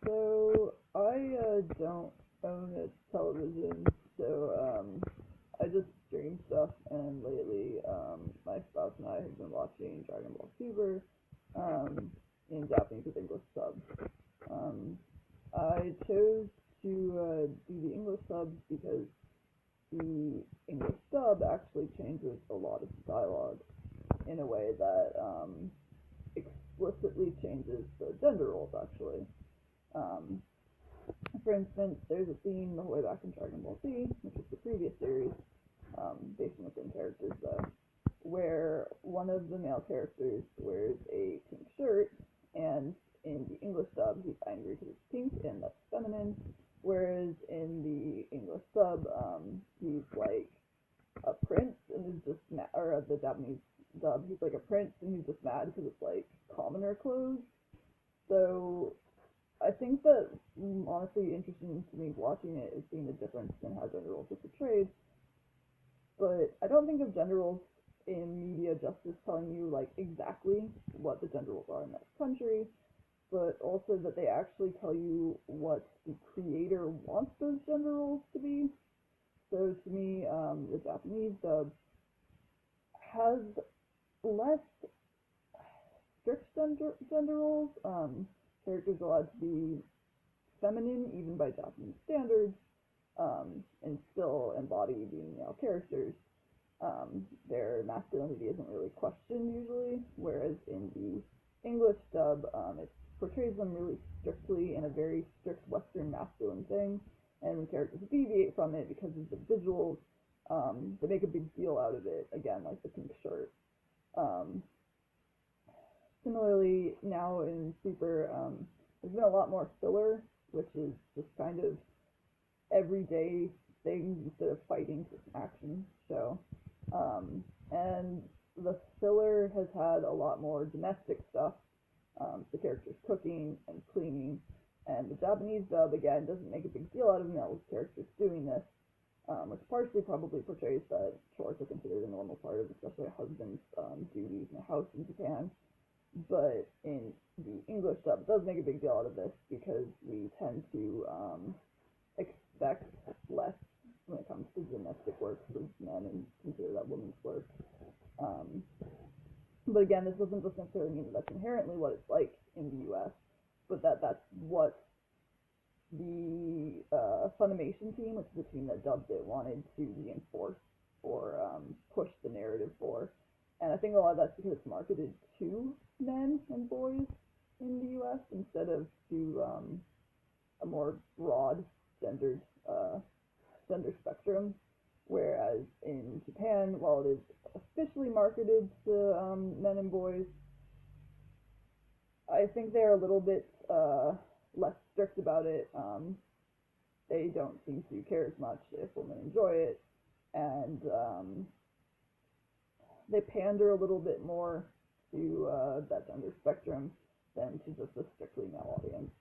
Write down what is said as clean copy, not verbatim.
So I don't own a television, so I just stream stuff, and lately, my spouse and I have been watching Dragon Ball Super, in Japanese with English subs. Um, I chose to do the English subs because the English dub actually changes a lot of dialogue in a way that explicitly changes the gender roles, actually. Um, for instance, there's a scene the way back in Dragon Ball Z, which is the previous series, based on the same characters though, where one of the male characters wears a pink shirt, and in the English dub he's angry because it's pink and that's feminine, whereas in the English sub he's like a prince and is just mad, or the Japanese dub he's like a prince and he's just mad because it's like commoner clothes. So I think that honestly interesting to me watching it is seeing the difference in how gender roles are portrayed. But I don't think of gender roles in media just as telling you like exactly what the gender roles are in that country, but also that they actually tell you what the creator wants those gender roles to be. So to me, the Japanese dub has less strict gender roles. Characters are allowed to be feminine even by Japanese standards, and still embody being male characters. Their masculinity isn't really questioned usually, whereas in the English dub, it portrays them really strictly in a very strict Western masculine thing, and when characters deviate from it because of the visuals, they make a big deal out of it, again, like the pink shirt. Um, Similarly, now in Super, there's been a lot more filler, which is just kind of everyday things instead of fighting to action show. And the filler has had a lot more domestic stuff, the characters cooking and cleaning, and the Japanese dub, again, doesn't make a big deal out of male characters doing this, which partially probably portrays that chores are considered a normal part of especially a husband's duties in a house in Japan. But in the English dub, it does make a big deal out of this because we tend to expect less when it comes to domestic work for men and consider that women's work. Um, but again, this doesn't just necessarily mean that that's inherently what it's like in the U.S., but that's what the Funimation team, which is the team that dubbed it, wanted to reinforce or push the narrative for. And I think a lot of that's because it's marketed to men and boys in the U.S. instead of to a more broad gendered gender spectrum. Whereas in Japan, while it is officially marketed to men and boys, I think they're a little bit less strict about it. They don't seem to care as much if women enjoy it, and they pander a little bit more to that gender spectrum than to just a strictly male audience.